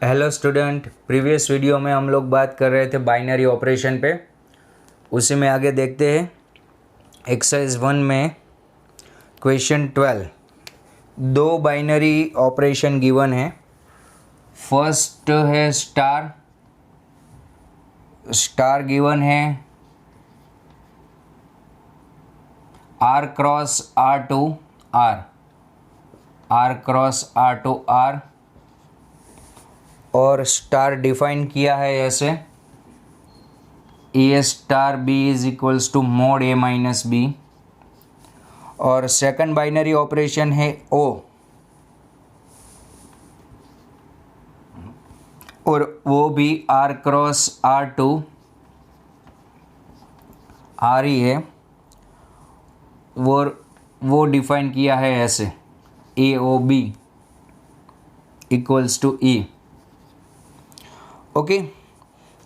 Hello student, previous video में हम लोग बात कर रहे थे बाइनरी ऑपरेशन पे। उसी में आगे देखते हैं। एक्सरसाइज 1 में क्वेश्चन 12, दो बाइनरी ऑपरेशन गिवन है। फर्स्ट है स्टार गिवन है R cross R to R cross R to R, और स्टार डिफाइन किया है ऐसे a star B is equals to mod a minus b. और सेकंड बाइनरी ऑपरेशन है ओ, और वो भी R cross R to R ही है, वो डिफाइन किया है ऐसे a o b equals to e. Okay,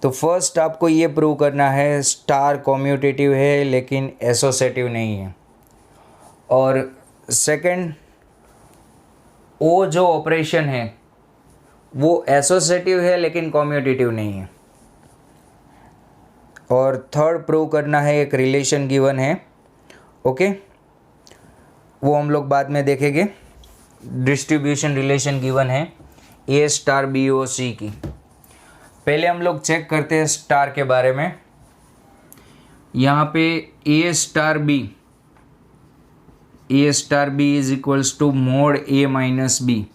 तो फर्स्ट आपको ये प्रूव करना है स्टार कॉम्यूटेटिव है लेकिन एसोसिएटिव नहीं है, और सेकंड ओ जो ऑपरेशन है वो एसोसिएटिव है लेकिन कॉम्यूटेटिव नहीं है। और थर्ड प्रूव करना है एक रिलेशन गिवन है। ओके, वो हम लोग बाद में देखेंगे। डिस्ट्रीब्यूशन रिलेशन गिवन है a star b o c की। पहले हम लोग चेक करते हैं स्टार के बारे में। यहाँ पे a star B is equals to mod a minus b,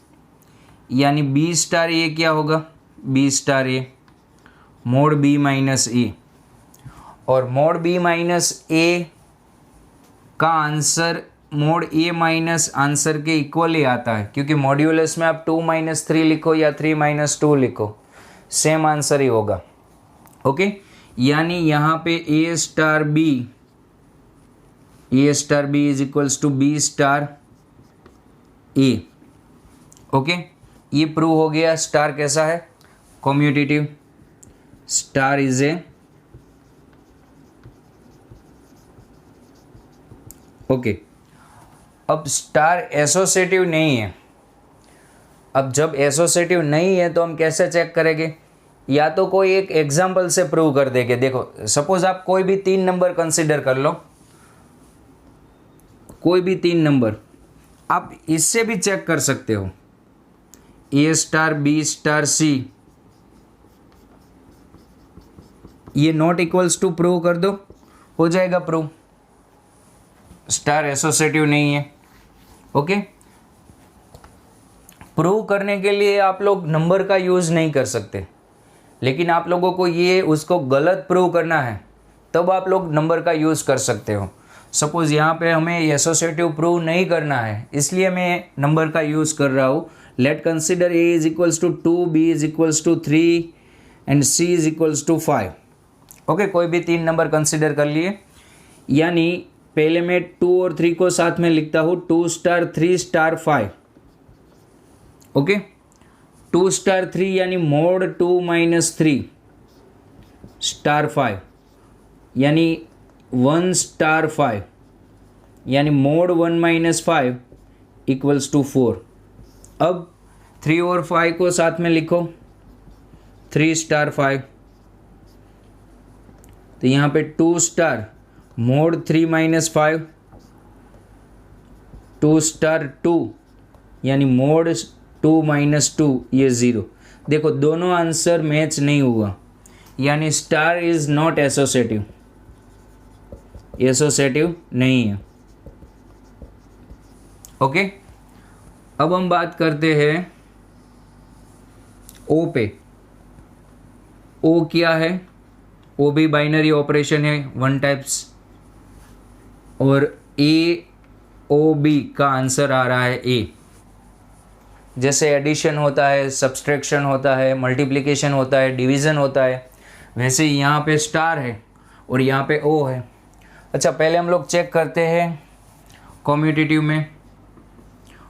यानी बी स्टार ए क्या होगा, b star a mod b minus a. और मोड बी माइनस ए का answer mod a minus answer के इक्वल ही आता है, क्योंकि मॉड्यूलस में आप 2 - 3 लिखो या 3 - 2 लिखो, सेम आंसर ही होगा। ओके, यानी यहाँ पे a star B is equals to b star a. Okay, ये प्रूव हो गया स्टार कैसा है, commutative. Star is a okay. अब स्टार एसोसिएटिव नहीं है। अब जब एसोसिएटिव नहीं है तो हम कैसे चेक करेंगे, या तो कोई एक एग्जाम्पल से प्रूव कर देंगे। देखो, सपोज आप कोई भी 3 नंबर कंसीडर कर लो, कोई भी 3 नंबर, आप इससे भी चेक कर सकते हो। ए स्टार बी स्टार सी, ये नॉट इक्वल्स टू प्रूव कर दो, हो जाएगा प्रूव। स्टार एसोसिएटिव नहीं है। ओके, प्रूव करने के लिए आप लोग नंबर का यूज़ नहीं कर सकते, लेकिन आप लोगों को ये उसको गलत प्रूव करना है तब आप लोग नंबर का यूज़ कर सकते हो। सपोज़ यहाँ पे हमें एसोसिएटिव प्रूव नहीं करना है, इसलिए मैं नंबर का यूज़ कर रहा हूँ। Let consider A is equals to 2, B is equals to 3 and C is equals to 5। Okay, कोई भी 3 नंबर कंसिडर कर लिए, यानी पहले मैं 2 और 3 को साथ में लिखता हूँ, 2 स्टार 3 स्टार 5। ओके, 2 स्टार 3 यानी मोड 2 - 3 स्टार 5, यानी 1 स्टार 5, यानी मोड 1 - 5 इक्वल्स टू 4। अब 3 और 5 को साथ में लिखो, 3 स्टार 5, तो यहाँ पे 2 स्टार मोड 3 - 5, 2 स्टार 2 यानी मोड 2 - 2, ये 0। देखो, दोनों आंसर मैच नहीं हुआ, यानी star is not associative, associative नहीं है। ओके, अब हम बात करते हैं ओ पे। ओ क्या है, ओ भी बाइनरी ऑपरेशन है, 1 टाइप्स, और ए ओ बी का आंसर आ रहा है ए। जैसे एडिशन होता है, सब्सट्रैक्शन होता है, मल्टीप्लिकेशन होता है, डिवीज़न होता है, वैसे यहाँ पे स्टार है और यहाँ पे ओ है। अच्छा, पहले हम लोग चेक करते हैं कॉम्यूटेटिव में।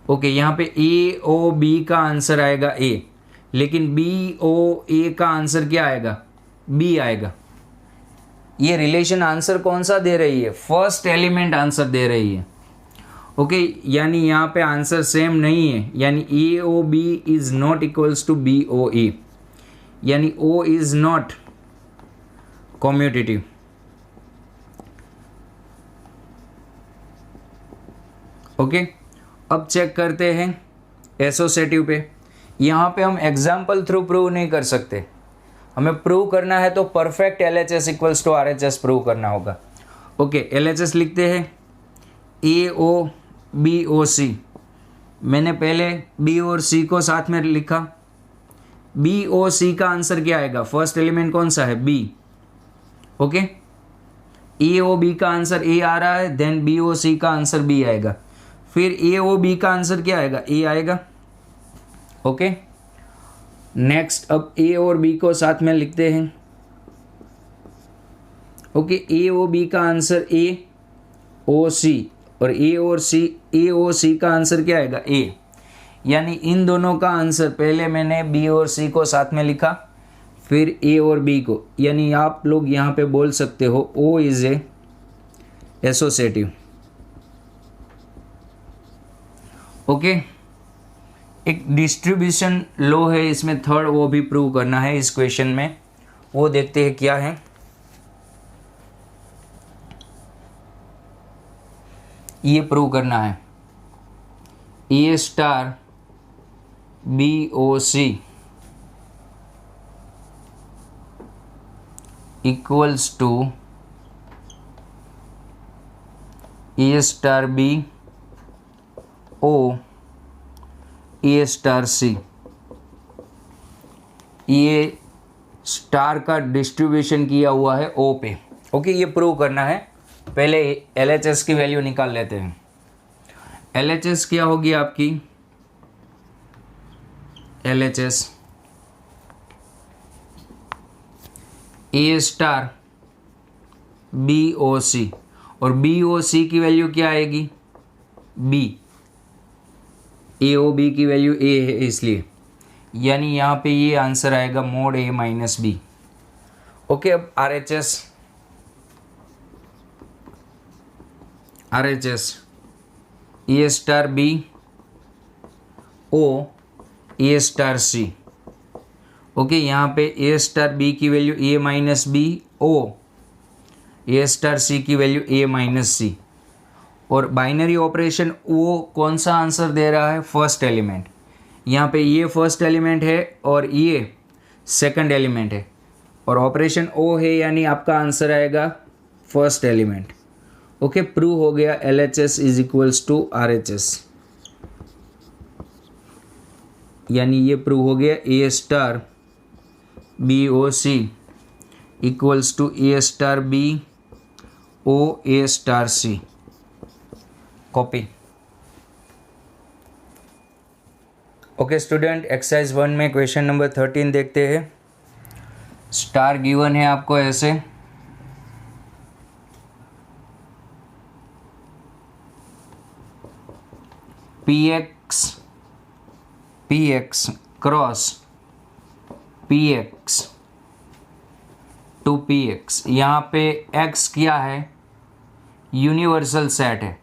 ओके, यहाँ पे ए ओ बी का आंसर आएगा ए, लेकिन बी ओ ए का आंसर क्या आएगा, बी आएगा। ये रिलेशन आंसर कौन सा दे रही है, फर्स्ट एलिमेंट आंसर दे रही है। ओके, यानी यहाँ पे आंसर सेम नहीं है, यानी a o b is not equals to b o a, यानी o is not commutative. Okay, अब चेक करते हैं एसोसिएटिव पे। यहाँ पे हम एग्जाम्पल थ्रू प्रूव नहीं कर सकते, हमें प्रूव करना है तो perfect L H S equals to R H S prove करना होगा। ओके, एल एच एस लिखते हैं ए ओ बी ओ सी। मैंने पहले बी और सी को साथ में लिखा। बी ओ सी का आंसर क्या आएगा? फर्स्ट एलिमेंट कौन सा है? बी। ओके, ए ओ बी का आंसर ए आ रहा है, देन बी ओ सी का आंसर बी आएगा, फिर ए ओ बी का आंसर क्या आएगा? ए आएगा। ओके, नेक्स्ट अब ए और बी को साथ में लिखते हैं। ओके, ए ओ बी का आंसर ए ओ सी, और ए ओ सी का आंसर क्या आएगा? ए। यानी इन दोनों का आंसर, पहले मैंने बी और सी को साथ में लिखा, फिर ए और बी को, यानी आप लोग यहाँ पे बोल सकते हो O is a associative. Okay, एक डिस्ट्रीब्यूशन लॉ है इसमें थर्ड, वो भी प्रूव करना है इस क्वेश्चन में, वो देखते हैं क्या है। ये प्रूव करना है a star b o c equals to a star b o a star c. ये स्टार का डिस्ट्रीब्यूशन किया हुआ है ओ पे। ओके, ये प्रूव करना है। पहले एल एच एस की वैल्यू निकाल लेते हैं। एल एच एस क्या होगी आपकी? L H S a star b o c, और बी ओ सी की वैल्यू क्या आएगी? बी। ए ओ बी की वैल्यू ए है इसलिए, यानी यहाँ पे ये आंसर आएगा mod a minus b. Okay, अब R H S a star b o a star c. Okay, यहाँ पे ए स्टार बी की value A minus B o, a star सी की वैल्यू ए माइनस सी, और बाइनरी ऑपरेशन वो कौन सा आंसर दे रहा है? First element. यहाँ पे ये फर्स्ट एलिमेंट है और ये सेकंड एलिमेंट है, और ऑपरेशन ओ है, यानी आपका आंसर आएगा फर्स्ट एलिमेंट। ओके, प्रूव हो गया L H S is equals to R H S, यानी ये प्रूव हो गया a star b o c equals to a star b o a star c. Copy. Okay student, exercise 1 में question number 13 देखते हैं। Star given है आपको ऐसे, P X cross P X to P X. यहाँ पे एक्स क्या है? यूनिवर्सल सेट है।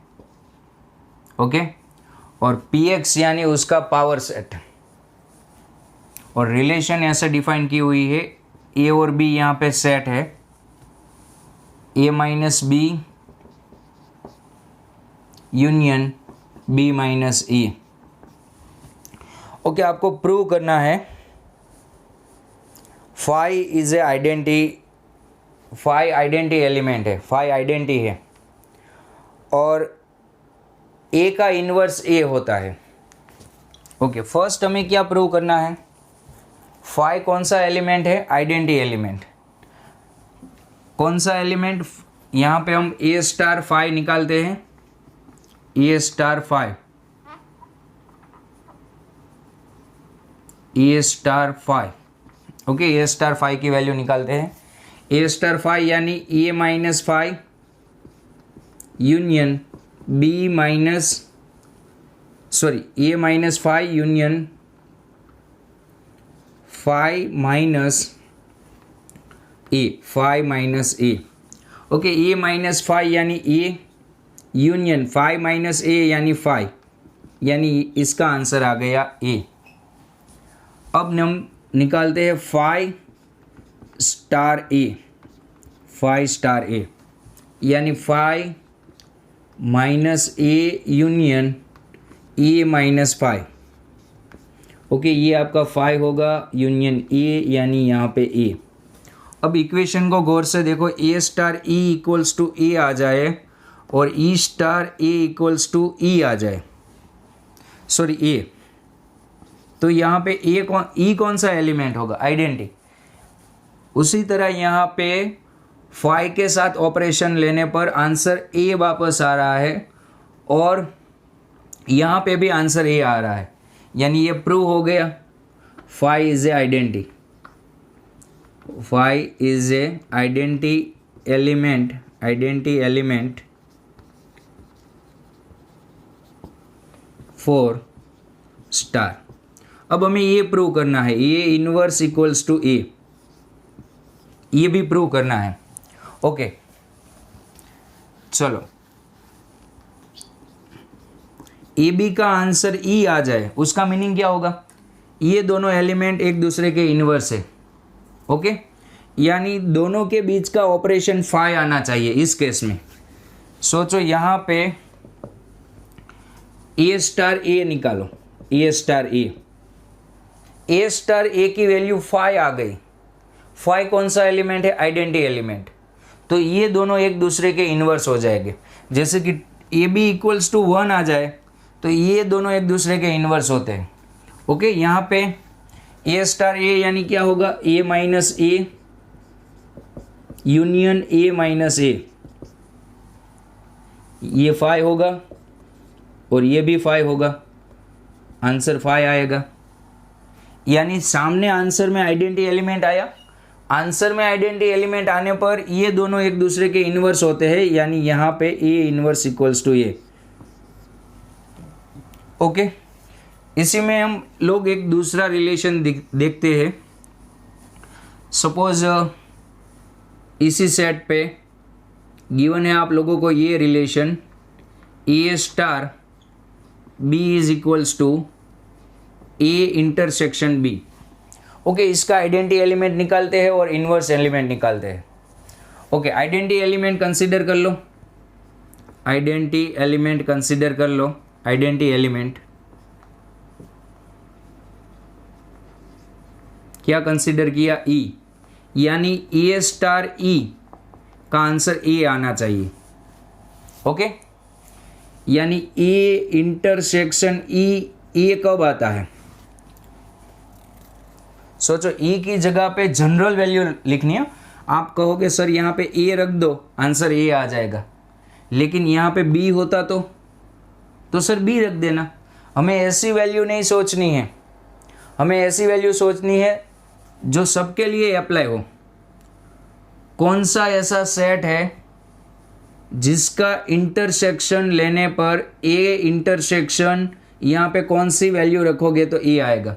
ओके, और पी एक्स यानी उसका पावर सेट, और रिलेशन ऐसे डिफाइन की हुई है, ए और बी यहाँ पे सेट है, a minus b union b minus e. Okay, आपको प्रूव करना है phi is a identity, phi identity element है, फाई आइडेंटिटी है, और ए का इन्वर्स ए होता है। ओके, फर्स्ट हमें क्या प्रूव करना है? फाई कौन सा एलिमेंट है? Identity element. कौन सा एलिमेंट? यहाँ पे हम ए स्टार फाई निकालते हैं, a star phi, a star phi. Okay, a star phi की वैल्यू निकालते हैं। ए स्टार फाई यानी a minus phi union b minus, sorry, a minus phi union phi minus a, phi minus a. Okay, a minus phi यानी a union phi minus a यानी phi, यानी इसका answer आ गया ए। अब हम निकालते हैं फाइव स्टार ए, फाइव स्टार ए यानी five minus a union a minus five. Okay, ये आपका फाइव होगा यूनियन ए यानी यहाँ पे ए। अब इक्वेशन को गौर से देखो, ए स्टार ई इक्वल्स टू ए आ जाए और ई स्टार ए इक्वल्स टू ई आ जाए, सॉरी ए, तो यहाँ पे ई कौन सा एलिमेंट होगा? आइडेंटिटी। उसी तरह यहाँ पे फाइव के साथ ऑपरेशन लेने पर आंसर ए वापस आ रहा है और यहाँ पे भी आंसर ए आ रहा है, यानी ये प्रूव हो गया five is a identity. Five is a identity element for star. अब हमें ये प्रूव करना है, ए इनवर्स इक्वल्स टू ए, ये भी प्रूव करना है। ओके, चलो, ए बी का आंसर ई आ जाए, उसका मीनिंग क्या होगा? ये दोनों एलिमेंट एक दूसरे के इनवर्स है। ओके, यानी दोनों के बीच का ऑपरेशन फाइव आना चाहिए इस केस में। सोचो यहाँ पे ए स्टार ए निकालो, ए स्टार ए स्टार ए की वैल्यू फाइव आ गई। फाइव कौन सा एलिमेंट है? Identity element. तो ये दोनों एक दूसरे के इनवर्स हो जाएंगे। जैसे कि a b equals to one आ जाए तो ये दोनों एक दूसरे के इनवर्स होते हैं। ओके, यहाँ पे ए स्टार ए यानी क्या होगा? A minus a union a minus a, ये फाइव होगा और ये भी फाइव होगा, आंसर फाइव आएगा। यानी सामने आंसर में आइडेंटिटी एलिमेंट आया, आंसर में आइडेंटिटी एलिमेंट आने पर ये दोनों एक दूसरे के इनवर्स होते हैं, यानी यहाँ पे A inverse equals to A. Okay, इसी में हम लोग एक दूसरा रिलेशन देखते हैं। सपोज इसी सेट पे गिवन है आप लोगों को ये relation, A star B is equals to A intersection B. Okay, इसका आइडेंटिटी एलिमेंट निकालते हैं और इनवर्स एलिमेंट निकालते हैं। ओके, आइडेंटिटी एलिमेंट कंसीडर कर लो, आइडेंटिटी एलिमेंट कंसीडर कर लो। आइडेंटिटी एलिमेंट क्या कंसीडर किया? ई, यानी ए स्टार ई का आंसर ए आना चाहिए। ओके, यानी ए इंटरसेक्शन ई, ए कब आता है? सोचो, ई की जगह पे जनरल वैल्यू लिखनी है। आप कहोगे सर यहाँ पे ए रख दो, आंसर ए आ जाएगा, लेकिन यहाँ पे बी होता तो सर बी रख देना। हमें ऐसी वैल्यू नहीं सोचनी है, हमें ऐसी वैल्यू सोचनी है जो सबके लिए अप्लाई हो। कौन सा ऐसा सेट है जिसका इंटरसेक्शन लेने पर ए इंटरसेक्शन, यहाँ पे कौन सी वैल्यू रखोगे तो ए आएगा,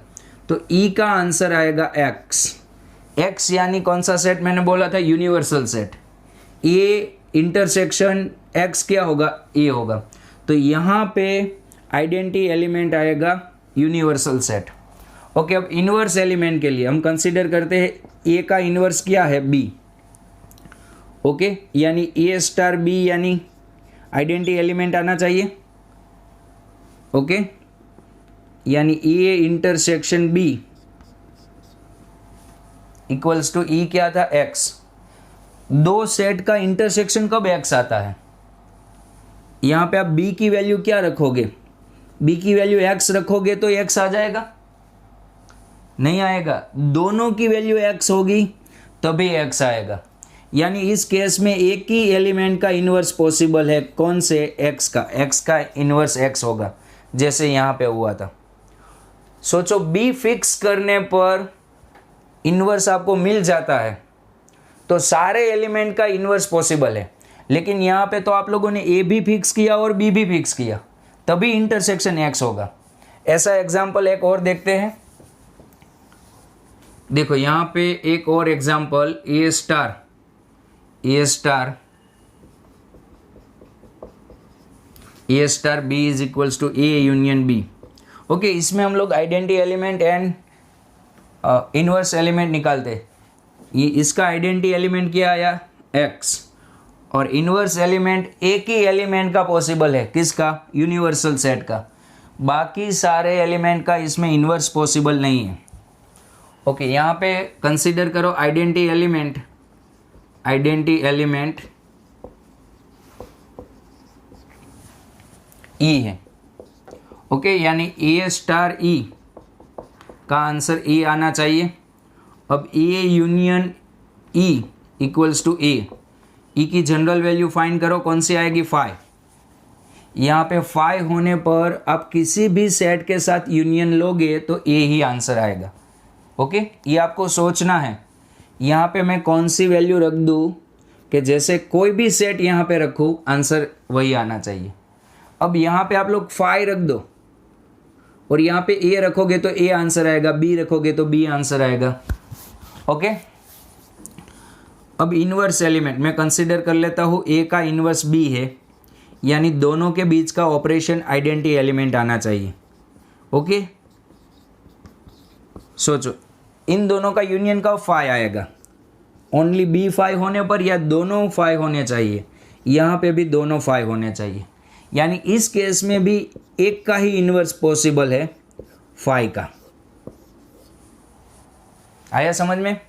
तो ई का आंसर आएगा एक्स। एक्स यानी कौन सा सेट? मैंने बोला था universal set. A intersection x क्या होगा? ए होगा। तो यहाँ पे आइडेंटिटी एलिमेंट आएगा यूनिवर्सल सेट। ओके, अब इनवर्स एलिमेंट के लिए हम कंसीडर करते हैं ए का इनवर्स क्या है? बी। ओके, यानी ए स्टार बी यानी आइडेंटिटी एलिमेंट आना चाहिए। ओके, यानी a intersection b equals to e क्या था? एक्स। दो सेट का इंटरसेक्शन कब एक्स आता है? यहाँ पे आप बी की वैल्यू क्या रखोगे? बी की वैल्यू एक्स रखोगे तो एक्स आ जाएगा? नहीं आएगा। दोनों की वैल्यू एक्स होगी तभी एक्स आएगा। यानी इस केस में एक ही एलिमेंट का इन्वर्स पॉसिबल है। कौन से? एक्स का। एक्स का इन्वर्स एक्स होगा, जैसे यहाँ पे हुआ था। सोचो, बी फिक्स करने पर इन्वर्स आपको मिल जाता है तो सारे एलिमेंट का इन्वर्स पॉसिबल है, लेकिन यहाँ पे तो आप लोगों ने ए भी फिक्स किया और बी भी फिक्स किया, तभी इंटरसेक्शन एक्स होगा। ऐसा एग्जाम्पल एक और देखते हैं। देखो यहाँ पे एक और example, A star A star B is equals to A union B. Okay, इसमें हम लोग identity element and inverse element निकालते। ये इसका आइडेंटिटी एलिमेंट क्या आया, x, और इनवर्स एलिमेंट एक ही एलिमेंट का पॉसिबल है, किसका, यूनिवर्सल सेट का। बाकी सारे एलिमेंट का इसमें इनवर्स पॉसिबल नहीं है। ओके, यहाँ पे कंसीडर करो आइडेंटिटी एलिमेंट ई है। ओके, यानी ए स्टार ई का आंसर ए आना चाहिए। अब a union e equals to a, e की जनरल वैल्यू फाइंड करो, कौन सी आएगी, 5। यहाँ पे 5 होने पर आप किसी भी सेट के साथ यूनियन लोगे तो ए ही आंसर आएगा। ओके, ये आपको सोचना है। यहाँ पे मैं कौन सी वैल्यू रख दूँ कि जैसे कोई भी सेट यहाँ पे रखूँ, आंसर वही आना चाहिए। अब यहाँ पे आप लोग 5 रख दो और यहाँ पे ए रखोगे तो ए आंसर आएगा, बी रखोगे तो बी आंसर आएगा। ओके, अब इनवर्स एलिमेंट मैं कंसीडर कर लेता हूँ, ए का इनवर्स बी है, यानी दोनों के बीच का ऑपरेशन आइडेंटिटी एलिमेंट आना चाहिए। ओके, सोचो इन दोनों का यूनियन का 5 आएगा, ओनली बी 5 होने पर या दोनों 5 होने चाहिए, यहाँ पे भी दोनों 5 होने चाहिए, यानी इस केस में भी एक का ही इनवर्स पॉसिबल है, 5 का। आया समझ में?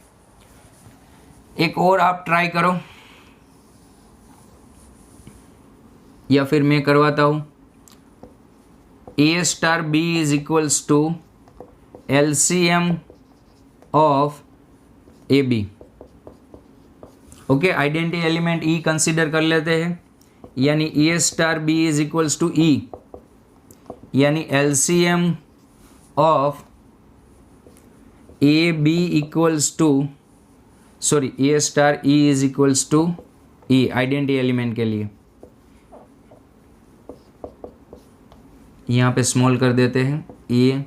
एक और आप ट्राई करो या फिर मैं करवाता हूं। A star B is equals to LCM of A b. Okay, identity element e consider कर लेते हैं, यानी a star B is equals to e, यानी LCM of A b equals to, sorry, a star e is equals to e, identity element के लिए यहाँ पे small कर देते हैं, ए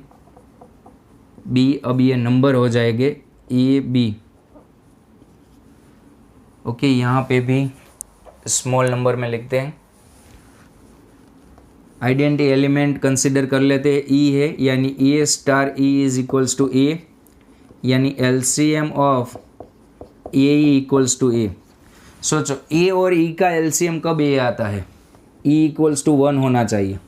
बी, अब ये नंबर हो जाएंगे ए बी। ओके, यहाँ पे भी स्मॉल नंबर में लिखते हैं। आइडेंटिटी एलिमेंट कंसिडर कर लेते हैं, ई है, यानी a star e is equals to a, यानी LCM of a equals to a. सोचो ए और ई का LCM कब ए आता है, ई इक्वल्स टू 1 होना चाहिए।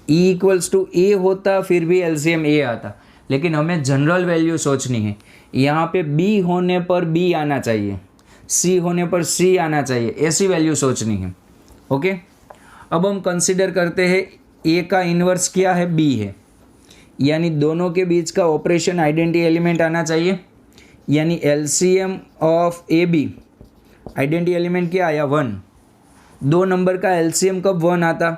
ई इक्वल्स टू ए होता फिर भी LCM ए आता, लेकिन हमें जनरल वैल्यू सोचनी है। यहाँ पे बी होने पर बी आना चाहिए, सी होने पर सी आना चाहिए, ऐसी वैल्यू सोचनी है। ओके, अब हम कंसिडर करते हैं ए का इन्वर्स क्या है, बी है, यानी दोनों के बीच का ऑपरेशन आइडेंटिटी एलिमेंट आना चाहिए, यानी LCM of A B, identity element क्या आया, 1। 2 नंबर का LCM कब 1 आता,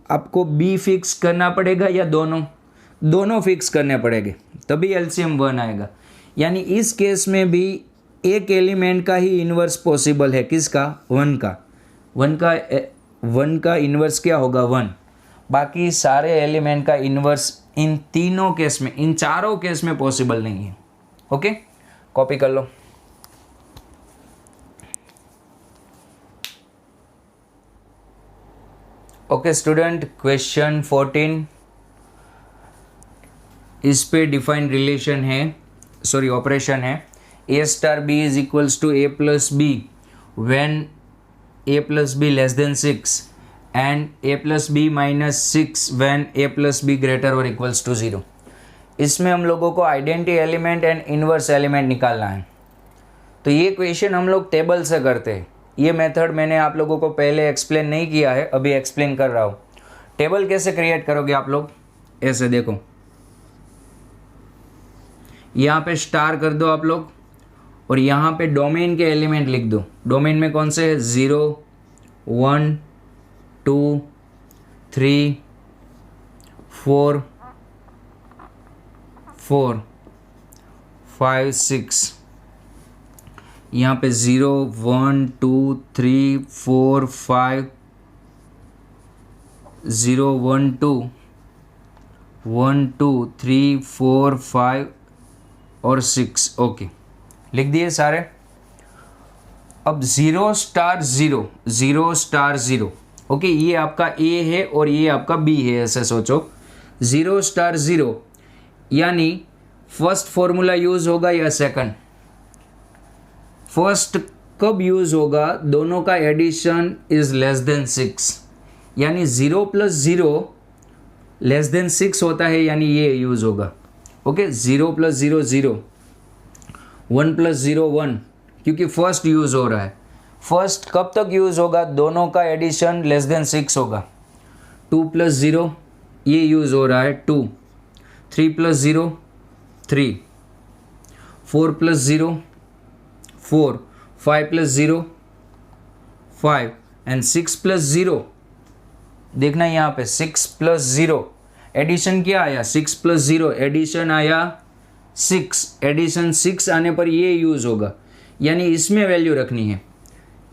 आपको बी फिक्स करना पड़ेगा या दोनों फिक्स करने पड़ेंगे, तभी LCM 1 आएगा। यानी इस केस में भी एक एलिमेंट का ही इन्वर्स पॉसिबल है, किसका, 1 का। 1 का इन्वर्स क्या होगा, 1। बाकी सारे एलिमेंट का इन्वर्स इन तीनों केस में, इन चारों केस में पॉसिबल नहीं है। ओके, कॉपी कर लो। ओके स्टूडेंट, क्वेश्चन 14 इस पे डिफाइन रिलेशन है, सॉरी ऑपरेशन है। A star B is equals to a plus b when a plus b less than 6 and a plus b minus 6 when a plus b greater or equals to 0। इसमें हम लोगों को identity element and inverse element निकालना है। तो ये question हम लोग टेबल से करते हैं। ये मेथड मैंने आप लोगों को पहले एक्सप्लेन नहीं किया है, अभी एक्सप्लेन कर रहा हूँ। टेबल कैसे क्रिएट करोगे आप लोग, ऐसे देखो, यहाँ पे स्टार कर दो आप लोग और यहाँ पे डोमेन के एलिमेंट लिख दो। डोमेन में कौन से है, 0 1 2 3 4 4 5 6। यहाँ पे 0 1 2 3 4 5 0 1 2 1 2 3 4 5 और 6। ओके, लिख दिए सारे। अब 0 स्टार 0 0 स्टार 0। ओके, ये आपका ए है और ये आपका बी है, ऐसे सोचो। 0 स्टार 0 यानी फर्स्ट फॉर्मूला यूज होगा या सेकंड? फर्स्ट कब यूज होगा? दोनों का एडिशन इज लेस देन 6, यानी 0 प्लस 0 लेस देन 6 होता है, यानी ये यूज होगा। ओके, 0 प्लस 0 0, 1 प्लस 0 1, क्योंकि फर्स्ट यूज हो रहा है। फर्स्ट कब तक यूज होगा? दोनों का एडिशन लेस देन 6 होगा। 2 प्लस 0 ये यूज हो रहा है 2, 3 plus 0 3, 4 plus 0 4, 5 plus 0 5 and 6 plus 0। देखना यहाँ पे 6 प्लस 0 एडिशन क्या आया? 6 प्लस 0 एडिशन आया 6। एडिशन 6 आने पर ये यूज होगा, यानी इसमें वैल्यू रखनी है।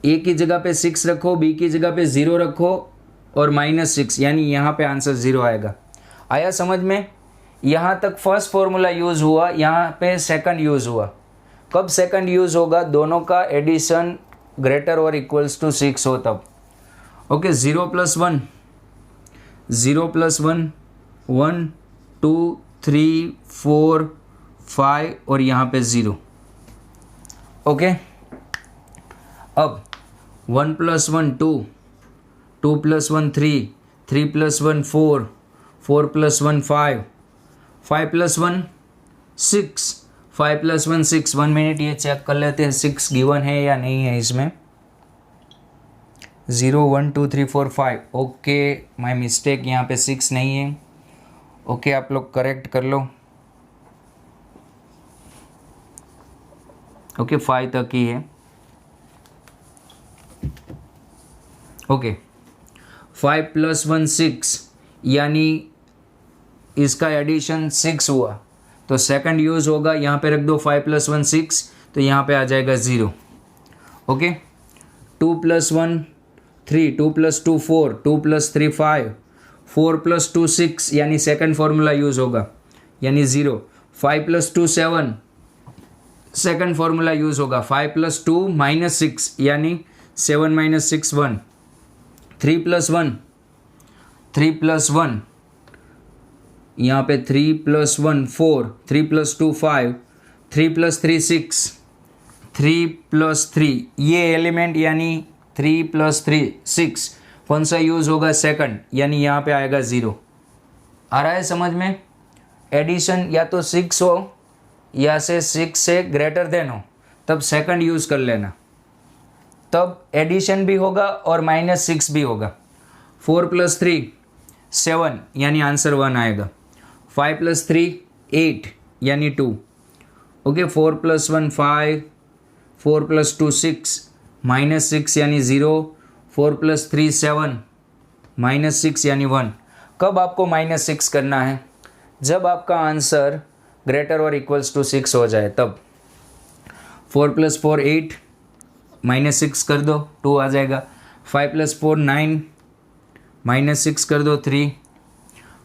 ए की जगह पे 6 रखो, बी की जगह पे 0 रखो और -6, यानी यहाँ पे आंसर 0 आएगा। आया समझ में? यहाँ तक फर्स्ट फॉर्मूला यूज हुआ, यहाँ पे सेकंड यूज हुआ। कब सेकंड यूज होगा? दोनों का addition greater or equals to 6 हो तब। ओके, 0 प्लस 1 0 प्लस 1 1 2 3 4 5 और यहाँ पे 0। ओके, अब 1 plus 1 2, 2 plus 1 3, 3 plus 1 4, 4 plus 1 5, 5 plus 1 6, 5 plus 1 6। 1 minute ये चेक कर लेते हैं 6 गिवन है या नहीं है इसमें। 0 1 2 3 4 5। ओके, माय मिस्टेक, यहाँ पे 6 नहीं है। ओके, आप लोग करेक्ट कर लो। ओके, 5 तक ही है। ओके, 5 प्लस 1 6, यानी इसका एडिशन 6 हुआ, तो सेकंड यूज होगा। यहाँ पे रख दो 5 प्लस 1 6, तो यहाँ पे आ जाएगा 0। Okay, 2 plus 1 3, 2 plus 2 4, 2 plus 3 5, 4 plus 2 6, यानी सेकंड फॉर्मूला यूज होगा, यानी 0। 5 प्लस 2 7, सेकंड फॉर्मूला यूज होगा। 5 प्लस 2 -6, यानी 7 - 6 1। 3 प्लस 1 3 प्लस 1, यहाँ पे 3 प्लस 1 4, 3 प्लस 2 5, 3 प्लस 3 6, 3 प्लस 3, ये एलिमेंट यानी 3 प्लस 3 6, कौन सा यूज होगा? सेकंड, यानी यहाँ पे आएगा 0। आ रहा है समझ में? एडिशन या तो 6 हो या से 6 से ग्रेटर देन हो, तब सेकंड यूज कर लेना, तब एडिशन भी होगा और -6 भी होगा। 4 प्लस 3 7, यानी आंसर 1 आएगा। 5 प्लस 3 8, यानी 2। ओके, 4 प्लस 1 5, 4 प्लस 2 6, -6 यानी 0, 4 प्लस 3 7, -6 यानी 1। कब आपको -6 करना है? जब आपका answer greater or equals to 6 हो जाए तब। 4 प्लस 4 8, -6 कर दो 2 आ जाएगा। 5 प्लस 4 9, -6 कर दो 3।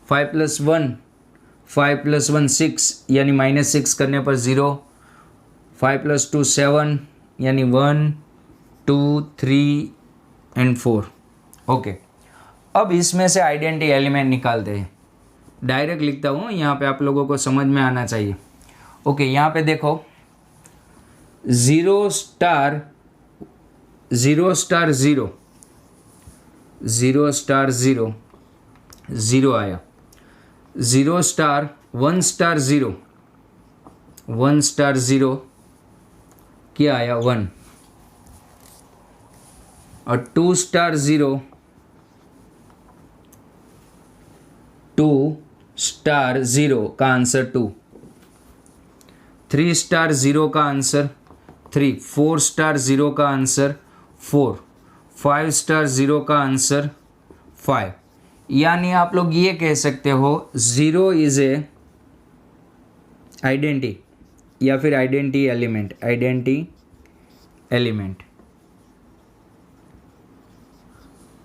5 प्लस 1 5 प्लस 1 6, यानी -6 करने पर 0। 5 प्लस 2 7, यानी 1 2 3 एंड 4। ओके, अब इसमें से आइडेंटिटी एलिमेंट निकालते हैं। डायरेक्ट लिखता हूँ, यहाँ पे आप लोगों को समझ में आना चाहिए। ओके, यहाँ पे देखो 0 स्टार 0 स्टार 0, 0 स्टार 0 0 आया। 0 स्टार 1 स्टार 0, 1 स्टार 0 क्या आया? 1। और 2 स्टार 0, 2 स्टार 0 का आंसर 2। 3 स्टार 0 का आंसर 3। 4 स्टार 0 का आंसर 4। 5 स्टार 0 का आंसर 5। यानी आप लोग ये कह सकते हो 0 इज ए आइडेंटिटी या फिर आइडेंटिटी एलिमेंट। आइडेंटिटी एलिमेंट,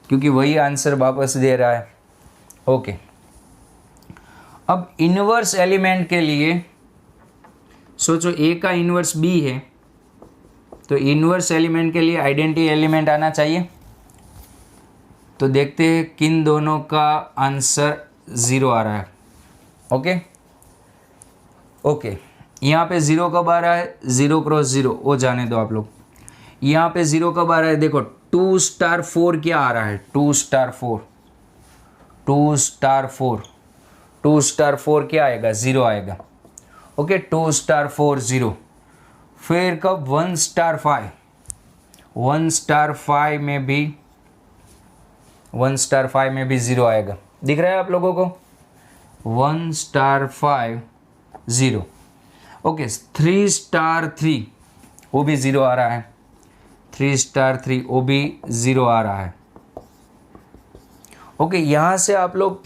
क्योंकि वही आंसर वापस दे रहा है। ओके, अब इन्वर्स एलिमेंट के लिए सोचो ए का इन्वर्स बी है, तो इन्वर्स एलिमेंट के लिए आइडेंटिटी एलिमेंट आना चाहिए। तो देखते हैं किन दोनों का आंसर 0 आ रहा है। ओके, यहाँ पे 0 कब आ रहा है, 0 क्रॉस 0 वो जाने दो आप लोग। यहाँ पे 0 कब आ रहा है, देखो 2 स्टार 4 क्या आ रहा है, 2 स्टार 4, 2 स्टार 4, 2 स्टार 4 क्या आएगा, 0 आएगा। Okay, 2 star 4 0। फिर कब 1 स्टार 5, 1 स्टार 5 में भी 1 स्टार 5 में भी 0 आएगा। दिख रहा है आप लोगों को, 1 स्टार 5 0। ओके, 3 स्टार 3 वो भी 0 आ रहा है, 3 स्टार 3 वो भी 0 आ रहा है। ओके, यहाँ से आप लोग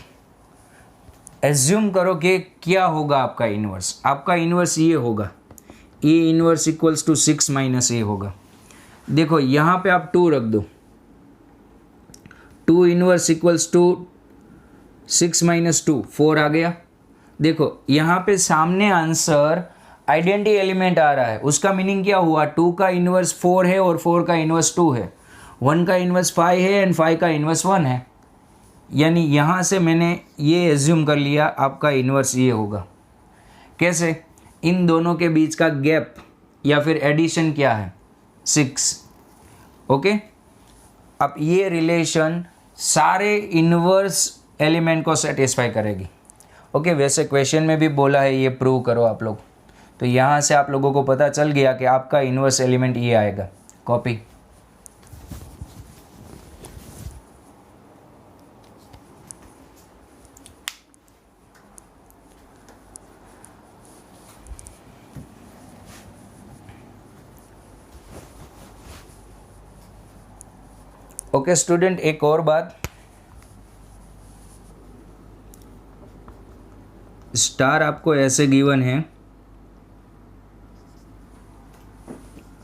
एज्यूम करो कि क्या होगा आपका इन्वर्स। आपका इन्वर्स ये होगा, A inverse equals to 6 minus ए होगा। देखो यहाँ पे आप 2 रख दो, 2 इन्वर्स इक्वल्स टू 6 माइनस 2 4 आ गया। देखो यहाँ पे सामने आंसर आइडेंटिटी एलिमेंट आ रहा है, उसका मीनिंग क्या हुआ, 2 का इन्वर्स 4 है और 4 का इन्वर्स 2 है, 1 का इन्वर्स 5 है एंड 5 का इन्वर्स 1 है। यानी यहाँ से मैंने ये एज्यूम कर लिया आपका इन्वर्स ये होगा। कैसे, इन दोनों के बीच का गैप या फिर एडिशन क्या है, 6। ओके, अब ये रिलेशन सारे इन्वर्स एलिमेंट को सेटिस्फाई करेगी। ओके, वैसे क्वेश्चन में भी बोला है ये प्रूव करो आप लोग, तो यहाँ से आप लोगों को पता चल गया कि आपका इन्वर्स एलिमेंट ये आएगा। कॉपी। ओके स्टूडेंट, एक और बात, स्टार आपको ऐसे गिवन है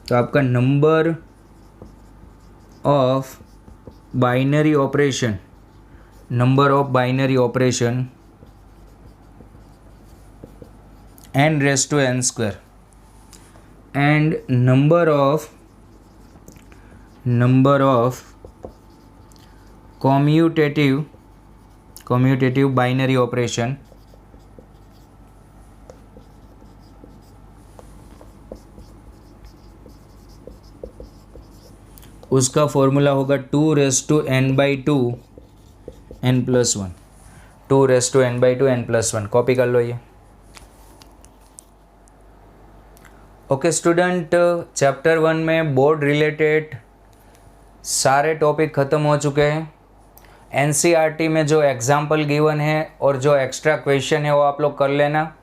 तो आपका number of binary operation, number of binary operation n raise to n square and number of commutative binary operation उसका फॉर्मूला होगा 2 raise to n by 2 n plus 1, 2 raise to n by 2 n plus 1। Copy कर लो ये। Okay student, chapter 1 में board related सारे topic ख़त्म हो चुके हैं। एनसीईआरटी में जो एग्जाम्पल गिवन है और जो एक्स्ट्रा क्वेश्चन है वो आप लोग कर लेना,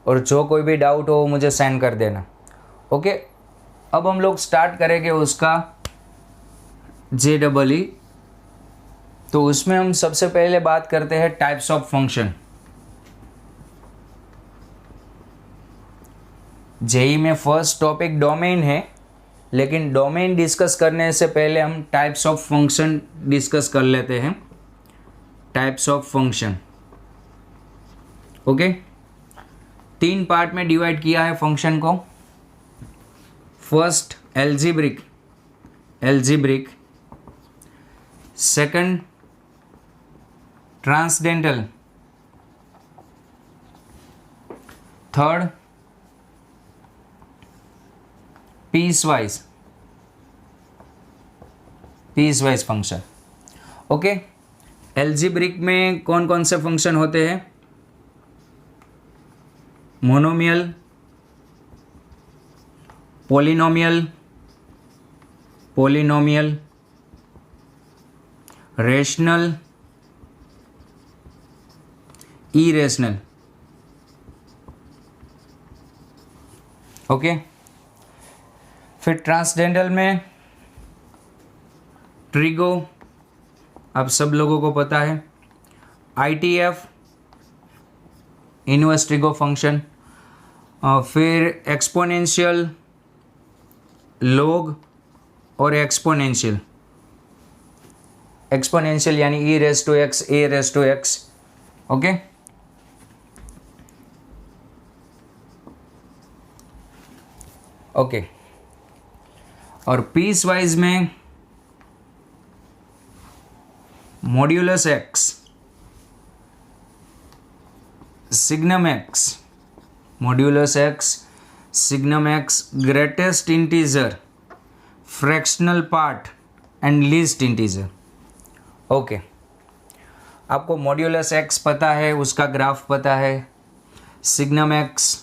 और जो कोई भी डाउट हो वो मुझे सेंड कर देना। ओके, अब हम लोग स्टार्ट करेंगे उसका JEE। तो उसमें हम सबसे पहले बात करते हैं टाइप्स ऑफ फंक्शन। जेई में फर्स्ट टॉपिक डोमेन है, लेकिन डोमेन डिस्कस करने से पहले हम टाइप्स ऑफ फंक्शन डिस्कस कर लेते हैं। Types of function, okay, 3 part में डिवाइड किया है फंक्शन को। First algebraic, second transcendental, third piecewise function. Okay, algebraic में कौन कौन से फंक्शन होते हैं, monomial, polynomial, rational, irrational. Okay, फिर ट्रांसडेंटल में ट्रिगो, आप सब लोगों को पता है, ITF, इनवर्स ट्रिगो फंक्शन, फिर एक्सपोनेंशियल, लॉग और एक्सपोनेंशियल यानी e raise to x, a raise to x। Okay, okay, और पीस वाइज में modulus x, signum x, modulus x, signum x, greatest integer, fractional part and least integer. Okay, आपको modulus x पता है, उसका graph पता है, signum x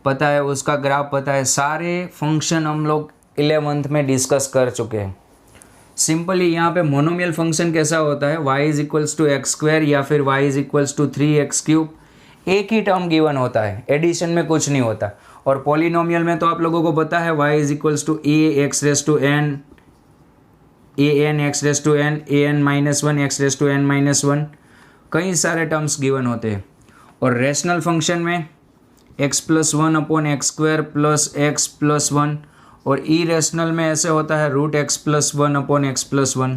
पता है, उसका ग्राफ पता है। सारे फंक्शन हम लोग 11th में डिस्कस कर चुके हैं। सिंपली यहाँ पे मोनोमियल फंक्शन कैसा होता है, y is equals to X square या फिर y is equals to 3x cube, एक ही टर्म गिवन होता है, एडिशन में कुछ नहीं होता। और पॉलिनोमियल में तो आप लोगों को पता है y is equals to a x raise to n, a n x raise to n, a n minus 1 x raise to n minus 1, कई सारे टर्म्स गिवन होते हैं। और रेशनल फंक्शन में x plus 1 upon X square plus X plus 1, और irrational में ऐसे होता है root X plus 1 upon X plus 1।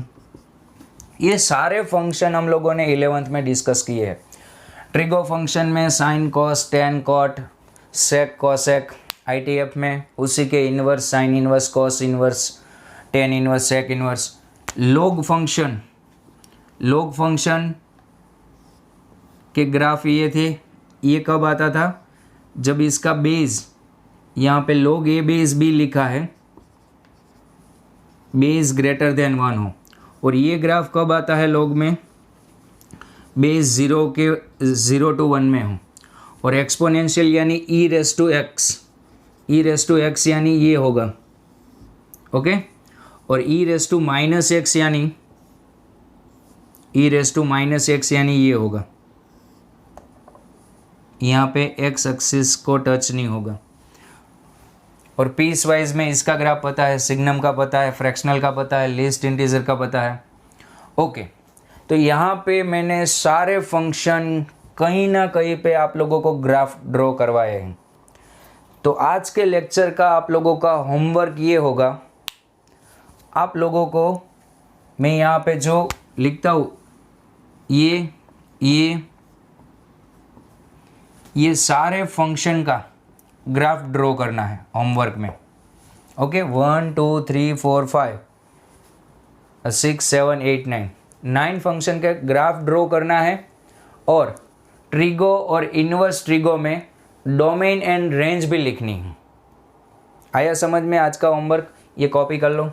ये सारे फंक्शन हम लोगों ने 11th में डिस्कस किए हैं। ट्रिगो फंक्शन में sine cos tan cot sec cosec, ITF में उसी के inverse sine inverse cos inverse tan inverse sec inverse. Log function के ग्राफ ये थे, ये कब आता था, जब इसका बेस यहाँ पे log a बेस b लिखा है, बेस ग्रेटर देन 1 हो। और ये ग्राफ कब आता है log में, बेस 0 to 1 में हो। और एक्सपोनेंशियल यानी e रेस टू एक्स यानी ये होगा, ओके। और e raise to minus x यानी ये होगा। यहाँ पे एक्स एक्सिस को टच नहीं होगा। और पीस वाइज में इसका ग्राफ पता है, सिग्नम का पता है, फ्रैक्शनल का पता है, लीस्ट इंटीजर का पता है। ओके, तो यहाँ पे मैंने सारे फंक्शन कहीं ना कहीं पे आप लोगों को ग्राफ ड्रॉ करवाए हैं। तो आज के लेक्चर का आप लोगों का होमवर्क ये होगा, आप लोगों को मैं यहाँ पे जो लिखता हूँ ये सारे फंक्शन का ग्राफ ड्रॉ करना है होमवर्क में। ओके, 1 2 3 4 5 6 7 8 9 फंक्शन के ग्राफ ड्रॉ करना है। और ट्रिगो और इन्वर्स ट्रिगो में डोमेन एंड रेंज भी लिखनी है। आया समझ में आज का होमवर्क, ये कॉपी कर लो।